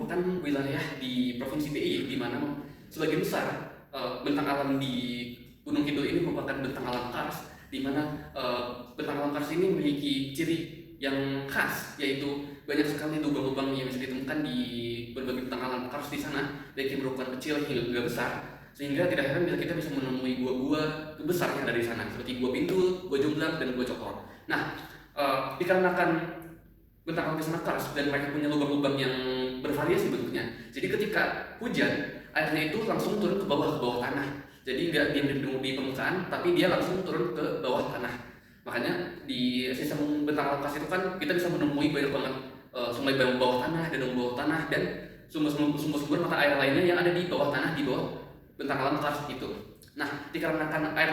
merupakan wilayah di Provinsi DIY di mana sebagian besar bentang alam di Gunung Kidul ini merupakan bentang alam kars, di mana bentang alam kars ini memiliki ciri yang khas, yaitu banyak sekali lubang-lubang yang bisa ditemukan di berbagai bentang alam kars di sana, baik yang berukuran kecil hingga besar, sehingga tidak heran bila kita bisa menemui gua-gua besar yang ada di sana, seperti Gua Pintul, Gua Jomblang, dan Gua Cokor. Nah, dikarenakan bentang alam di sana kars dan mereka punya lubang-lubang yang bervariasi bentuknya, jadi ketika hujan, airnya itu langsung turun ke bawah tanah. Jadi nggak diam di permukaan, tapi dia langsung turun ke bawah tanah. Makanya di sistem bentang alam kars itu kan kita bisa menemui banyak banget sungai bawah tanah, danau bawah tanah, dan sumber-sumber mata air lainnya yang ada di bawah tanah, di bawah bentang alam kars itu. Nah, dikarenakan air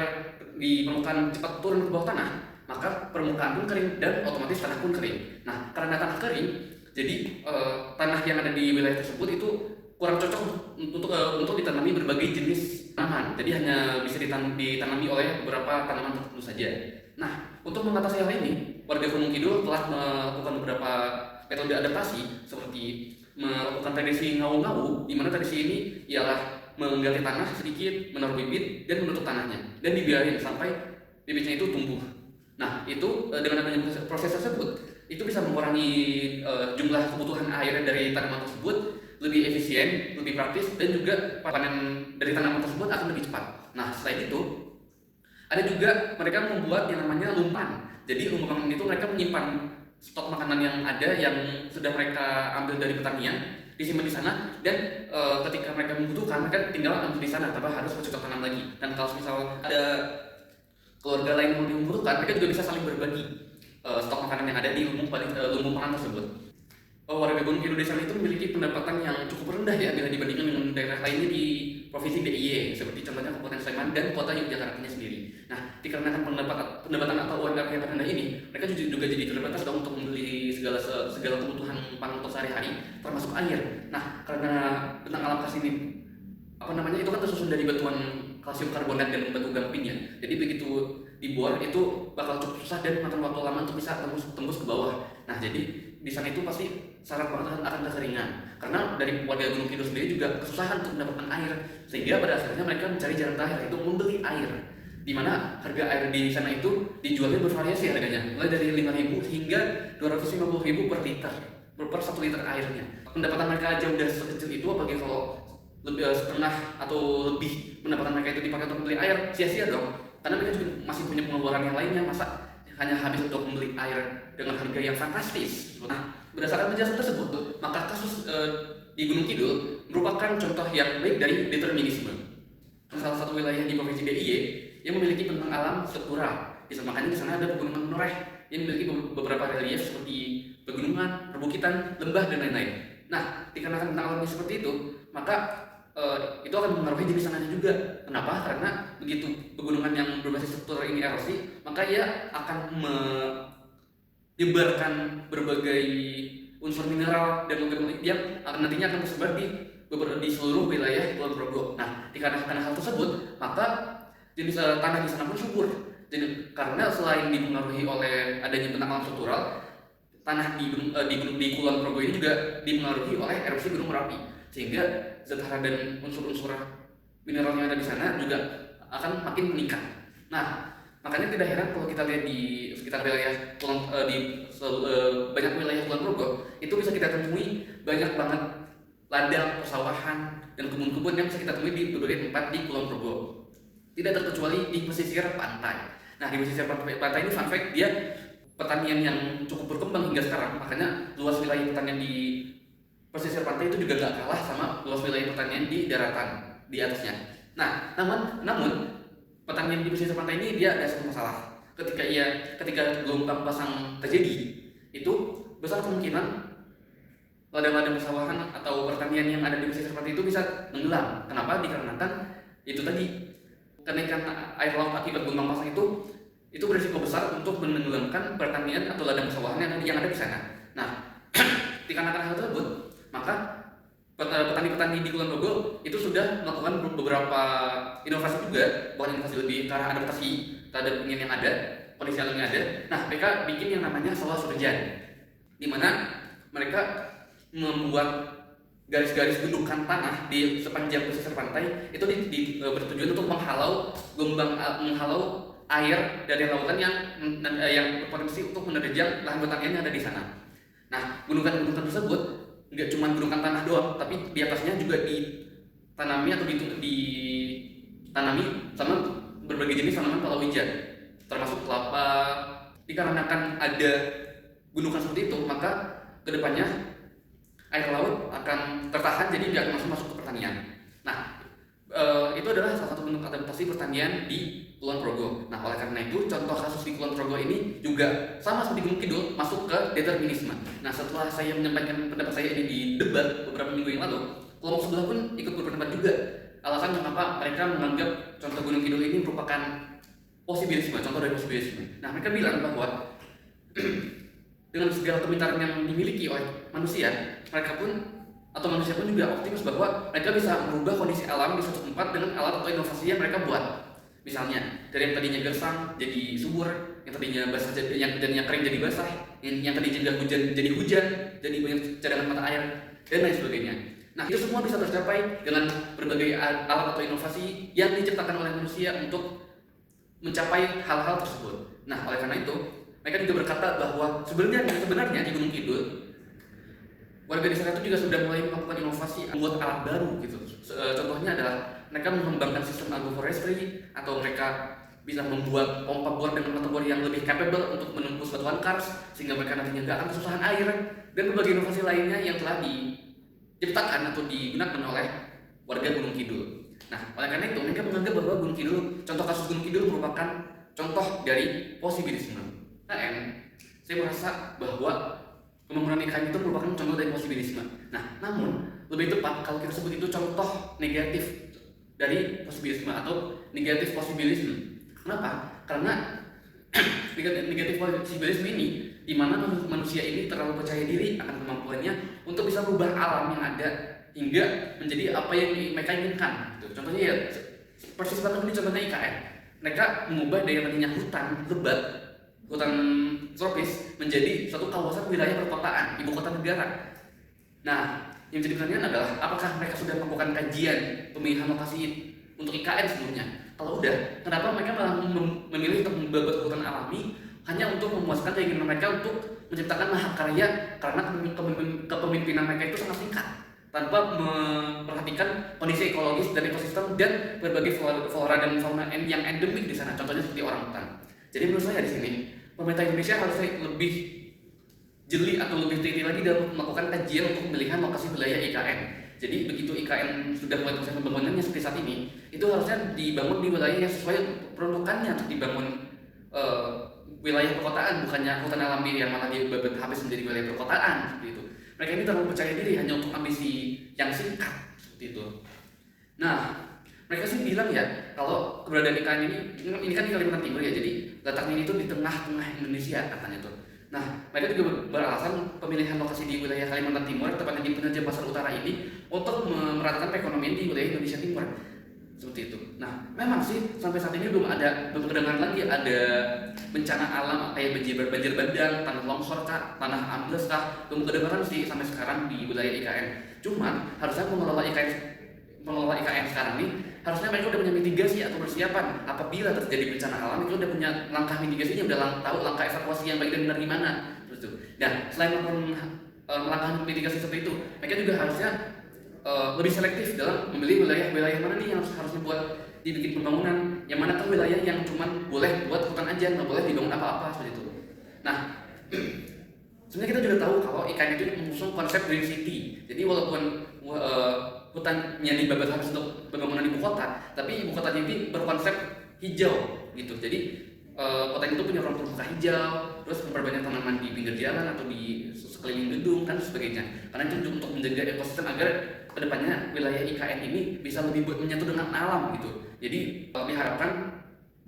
di permukaan cepat turun ke bawah tanah, maka permukaan pun kering dan otomatis tanah pun kering. Nah, karena tanah kering, jadi tanah yang ada di wilayah tersebut itu kurang cocok untuk ditanami berbagai jenis tanaman. Jadi hanya bisa ditanami oleh beberapa tanaman tertentu saja. Nah, untuk mengatasi hal ini, warga Gunung Kidul telah melakukan beberapa metode adaptasi, seperti melakukan tradisi ngau-ngau, di mana tradisi ini ialah menggali tanah sedikit, menaruh bibit, dan menutup tanahnya, dan dibiarin sampai bibitnya itu tumbuh. Nah, itu dengan adanya proses tersebut, itu bisa mengurangi jumlah kebutuhan air dari tanaman tersebut, lebih efisien, lebih praktis, dan juga panen dari tanaman tersebut akan lebih cepat. Nah, selain itu, ada juga mereka membuat yang namanya lumpan. Jadi lumpan itu mereka menyimpan stok makanan yang ada yang sudah mereka ambil dari pertanian, disimpan di sana, dan ketika mereka membutuhkan, mereka tinggal ambil di sana tanpa harus bercocok tanam lagi. Dan kalau misal ada keluarga lain yang membutuhkan, mereka juga bisa saling berbagi stok makanan yang ada di lumbung pangan tersebut. Warga Gunung Kidul desa itu memiliki pendapatan yang cukup rendah ya bila dibandingkan dengan daerah lainnya di Provinsi DIY, seperti contohnya Kabupaten Sleman dan Kota Yogyakarta sendiri. Nah, dikarenakan pendapatan atau UMR yang rendah ini, mereka juga jadi terbatas dong untuk membeli segala kebutuhan pangan untuk sehari-hari, termasuk air. Nah, karena bentang alam kars ini itu kan tersusun dari batuan kalsium karbonat dan batu gamping ya. Jadi begitu dibuat itu bakal cukup susah dan makan waktu lama untuk bisa tembus ke bawah. Nah, jadi di sana itu pasti syarat banget akan kekeringan, karena dari warga Gunung Kidul sendiri juga kesusahan untuk mendapatkan air, sehingga pada akhirnya mereka mencari jalan terakhir, yaitu membeli air, di mana harga air di sana itu dijualnya bervariasi harganya, mulai dari 5.000 hingga 250.000 per liter, per 1 liter airnya. Pendapatan mereka aja udah sekecil itu, apalagi kalau setengah atau lebih pendapatan mereka itu dipakai untuk membeli air, sia-sia dong, karena mereka juga masih punya pengeluaran yang lainnya, masa hanya habis untuk membeli air dengan harga yang fantastis. Nah, berdasarkan penjelasan tersebut, maka kasus di Gunung Kidul merupakan contoh yang baik dari determinisme. Salah satu wilayah di Provinsi DIY yang memiliki bentang alam struktural. Makanya di sana ada pegunungan menoreh yang memiliki beberapa relief seperti pegunungan, perbukitan, lembah, dan lain-lain. Nah, dikarenakan bentang alamnya seperti itu, maka itu akan mempengaruhi jenis tanahnya juga. Kenapa? Karena begitu pegunungan yang berbasis struktur ini erosi, maka ia akan menyebarkan berbagai unsur mineral dan logam yang nantinya akan tersebar di seluruh wilayah Kulon Progo. Nah, dikarenakan hal tersebut, maka jenis tanah di sana pun subur. Jadi, karena selain dipengaruhi oleh adanya bentang alam struktural, tanah di Kulon Progo ini juga dipengaruhi oleh erupsi Gunung Merapi, sehingga zat hara dan unsur-unsur mineral yang ada di sana juga akan makin meningkat. Nah, makanya tidak heran kalau kita lihat di sekitar wilayah banyak wilayah Kulon Progo itu bisa kita temui banyak banget ladang, persawahan, dan kebun-kebun yang bisa kita temui di berbagai tempat di Kulon Progo. Tidak terkecuali di pesisir pantai. Nah, di pesisir pantai ini fun fact, dia pertanian yang cukup berkembang hingga sekarang. Makanya luas wilayah pertanian di pesisir pantai itu juga gak kalah sama luas wilayah pertanian di daratan di atasnya. Nah, namun pertanian di pesisir pantai ini dia ada satu masalah. Ketika gelombang pasang terjadi, itu besar kemungkinan ladang-ladang persawahan atau pertanian yang ada di pesisir pantai itu bisa tenggelam. Kenapa? Dikarenakan itu tadi, kenaikan air laut akibat gelombang pasang itu berisiko besar untuk menenggelamkan pertanian atau ladang persawahan yang ada di sana. Nah, dikarenakan hal tersebut, maka petani-petani di Kulon Progo itu sudah melakukan beberapa inovasi juga, bukan inovasi lebih ke arah adaptasi terhadap yang ada, kondisi alam yang ada. Nah, mereka bikin yang namanya sawah surjan, di mana mereka membuat garis-garis gundukan tanah di sepanjang pesisir pantai itu bertujuan untuk menghalau air dari lautan yang berpotensi untuk menerjang lahan pertanian yang ada di sana. Nah, gundukan-gundukan tersebut nggak cuma gundukan tanah doang, tapi di atasnya juga ditanami atau ditanami sama berbagai jenis tanaman palawija, termasuk kelapa. Dikarenakan ada gundukan seperti itu, maka kedepannya air laut akan tertahan, jadi nggak langsung masuk ke pertanian. Nah, itu adalah salah satu bentuk adaptasi pertanian di Kulon Progo. Nah, oleh karena itu, contoh kasus di Kulon Progo ini juga sama seperti Gunung Kidul, masuk ke determinisme. Nah, setelah saya menyampaikan pendapat saya ini di debat beberapa minggu yang lalu, kelompok sebelah pun ikut berpendapat juga. Alasan mengapa mereka menganggap contoh Gunung Kidul ini merupakan posibilisme, contoh dari posibilisme. Nah, mereka bilang bahwa dengan segala kepintaran yang dimiliki oleh manusia, manusia pun juga optimis bahwa mereka bisa merubah kondisi alam di suatu tempat dengan alat atau inovasi yang mereka buat. Misalnya, dari yang tadinya gersang jadi subur, yang tadinya basah yang kering jadi basah, yang tadinya hujan jadi hujan, jadi banyak cadangan mata air, dan lain sebagainya. Nah, itu semua bisa tercapai dengan berbagai alat atau inovasi yang diciptakan oleh manusia untuk mencapai hal-hal tersebut. Nah, oleh karena itu, mereka juga berkata bahwa sebenarnya di Gunung Kidul, warga di sana itu juga sudah mulai melakukan inovasi, membuat alat baru gitu. Contohnya adalah mereka mengembangkan sistem agroforestry, atau mereka bisa membuat pompa bor dengan mata bor yang lebih capable untuk menembus batuan kars, sehingga mereka nantinya nggak akan kesusahan air, dan berbagai inovasi lainnya yang telah diciptakan atau digunakan oleh warga Gunung Kidul. Nah, oleh karena itu mereka menganggap bahwa Gunung Kidul, contoh kasus Gunung Kidul merupakan contoh dari posibilisme. Nah, saya merasa bahwa pembangunan IKN itu merupakan contoh dari posibilisme. Nah, namun lebih tepat kalau kita sebut itu contoh negatif dari posibilisme atau negatif posibilisme. Kenapa? Karena negatif posibilisme ini di mana manusia ini terlalu percaya diri akan kemampuannya untuk bisa merubah alam yang ada hingga menjadi apa yang mereka inginkan. Contohnya ya persis banget ini contohnya IKN. Mereka mengubah dari tadinya hutan lebat, hutan tropis, menjadi suatu kawasan wilayah perkotaan, ibu kota negara. Nah, yang jadi pertanyaan adalah apakah mereka sudah melakukan kajian pemilihan lokasi untuk IKN sebelumnya? Kalau udah, kenapa mereka malah memilih untuk membabat hutan alami hanya untuk memuaskan keinginan mereka untuk menciptakan mahakarya, karena kepemimpinan mereka itu sangat singkat, tanpa memperhatikan kondisi ekologis dan ekosistem dan berbagai flora dan fauna yang endemik di sana, contohnya seperti orangutan. Jadi menurut saya di sini pemerintah Indonesia harusnya lebih jeli atau lebih teliti lagi dalam melakukan kajian untuk pemilihan lokasi wilayah IKN. Jadi begitu IKN sudah mulai proses pembangunannya seperti saat ini, itu harusnya dibangun di wilayah yang sesuai peruntukannya untuk dibangun wilayah perkotaan, bukannya hutan alami yang malah dibabat habis menjadi wilayah perkotaan seperti itu. Mereka ini terlalu percaya diri hanya untuk ambisi yang singkat seperti itu. Nah, mereka sih bilang ya kalau keberadaan IKN ini kan di Kalimantan Timur ya, jadi letaknya itu di tengah-tengah Indonesia katanya tuh. Nah, mereka juga beralasan pemilihan lokasi di wilayah Kalimantan Timur, tepatnya di Penajam Pasar Utara ini, untuk meratakan perekonomian di wilayah Indonesia Timur. Seperti itu. Nah, memang sih sampai saat ini belum kedengaran lagi ada bencana alam kayak banjir bandang, tanah longsor kah, tanah ambles kah, belum kedengaran sih sampai sekarang di wilayah IKN. Cuman harusnya mengelola IKN sekarang ini harusnya mereka udah punya mitigasi atau persiapan apabila terjadi bencana alam, itu udah punya langkah mitigasinya, udah tahu langkah evakuasi yang baik dan benar gimana. Terus itu. Dan selain melakukan langkah mitigasi seperti itu, mereka juga harusnya lebih selektif dalam memilih wilayah mana nih yang harus dibuat dibikin pembangunan, yang mana kan wilayah yang cuman boleh buat hutan aja, nggak boleh dibangun apa-apa seperti itu. Nah, sebenarnya kita juga tahu kalau IKN itu mengusung konsep green city. Jadi walaupun hutannya dibabat habis untuk pembangunan ibu kota, tapi ibu kotanya ini berkonsep hijau gitu. Jadi kota itu punya ruang terbuka hijau, terus memperbanyak tanaman di pinggir jalan atau di sekeliling gedung dan sebagainya. Karena itu untuk menjaga ekosistem agar kedepannya wilayah IKN ini bisa lebih menyatu dengan alam gitu. Jadi diharapkan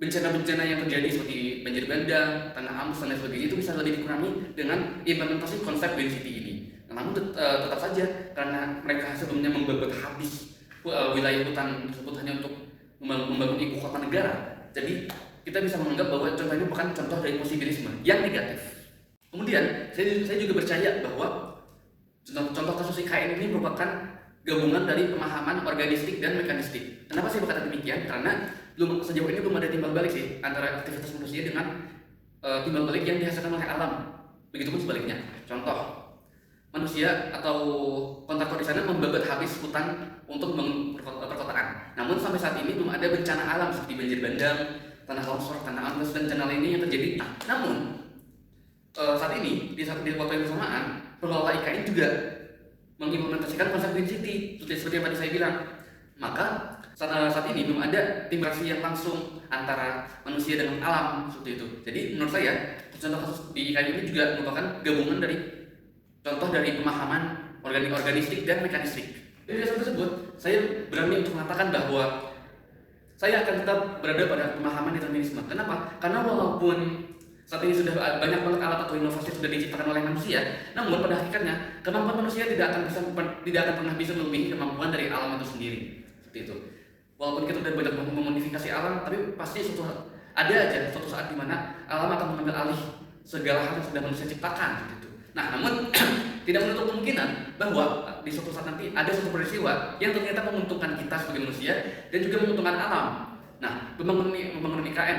bencana-bencana yang terjadi seperti banjir bandang, tanah ambles dan lain sebagainya itu bisa lebih dikurangi dengan implementasi konsep green city ini. Namun tetap saja karena mereka sebelumnya membabat habis wilayah hutan tersebut hanya untuk membangun ibu kota negara. Jadi kita bisa menganggap bahwa contoh ini bukan contoh dari posibilisme yang negatif. Kemudian saya juga percaya bahwa Contoh kasus IKN ini merupakan gabungan dari pemahaman organistik dan mekanistik. Kenapa saya berkata demikian? Karena sejauh ini belum ada timbal balik sih antara aktivitas manusia dengan timbal balik yang dihasilkan oleh alam. Begitupun sebaliknya. Contoh, manusia atau kontraktor di sana membabat habis hutan untuk membangun perkotaan. Namun sampai saat ini belum ada bencana alam seperti banjir bandang, tanah longsor, tanah ambles, dan bencana lainnya yang terjadi. Namun saat ini di waktu yang bersamaan pengelola IKN juga mengimplementasikan konsep Green City seperti yang tadi saya bilang. Maka saat ini belum ada interaksi yang langsung antara manusia dengan alam seperti itu. Jadi menurut saya contoh kasus di IKN ini juga merupakan gabungan dari contoh dari pemahaman organistik dan mekanistik. Dari dasar tersebut, saya berani untuk mengatakan bahwa saya akan tetap berada pada pemahaman determinisme. Kenapa? Karena walaupun saat ini sudah banyak banget alat atau inovasi sudah diciptakan oleh manusia, namun pada hakikatnya kemampuan manusia tidak akan pernah bisa melebihi kemampuan dari alam itu sendiri. Seperti itu. Walaupun kita sudah banyak memodifikasi alam, tapi pasti ada aja suatu saat di mana alam akan mengambil alih segala hal yang sudah manusia ciptakan. Gitu. Nah, namun tidak menutup kemungkinan bahwa di suatu saat nanti ada suatu peristiwa yang ternyata menguntungkan kita sebagai manusia dan juga menguntungkan alam. Nah, pembangunan IKN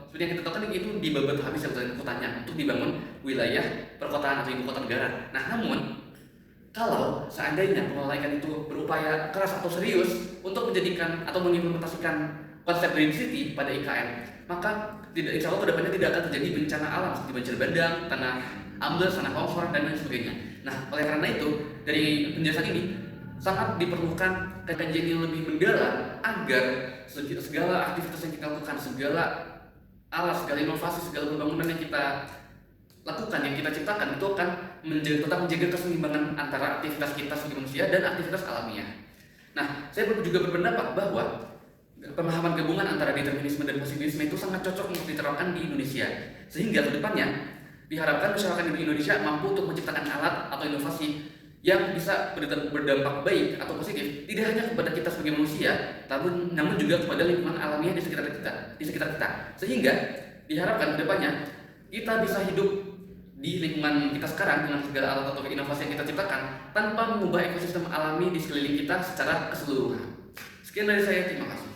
seperti yang kita tahu kan itu dibabat habis hutannya untuk dibangun wilayah perkotaan atau ibu kota negara. Nah, namun kalau seandainya pengelola IKN itu berupaya keras atau serius untuk menjadikan atau mengimplementasikan konsep Green City pada IKN, maka insya Allah kedepannya tidak akan terjadi bencana alam seperti banjir bandang, tanah ambles, tanah longsor, dan lain sebagainya. Nah, oleh karena itu dari penjelasan ini sangat diperlukan kajian yang lebih mendalam agar segala aktivitas yang kita lakukan, segala alat, segala inovasi, segala pembangunan yang kita lakukan, yang kita ciptakan itu akan tetap menjaga keseimbangan antara aktivitas kita sebagai manusia dan aktivitas alamiah. Nah, saya juga berpendapat bahwa pemahaman gabungan antara determinisme dan positivisme itu sangat cocok untuk diterapkan di Indonesia, sehingga kedepannya diharapkan masyarakat di Indonesia mampu untuk menciptakan alat atau inovasi yang bisa berdampak baik atau positif tidak hanya kepada kita sebagai manusia, namun juga kepada lingkungan alamiah di sekitar kita. Sehingga diharapkan kedepannya kita bisa hidup di lingkungan kita sekarang dengan segala alat atau inovasi yang kita ciptakan tanpa mengubah ekosistem alami di sekeliling kita secara keseluruhan. Sekian dari saya, terima kasih.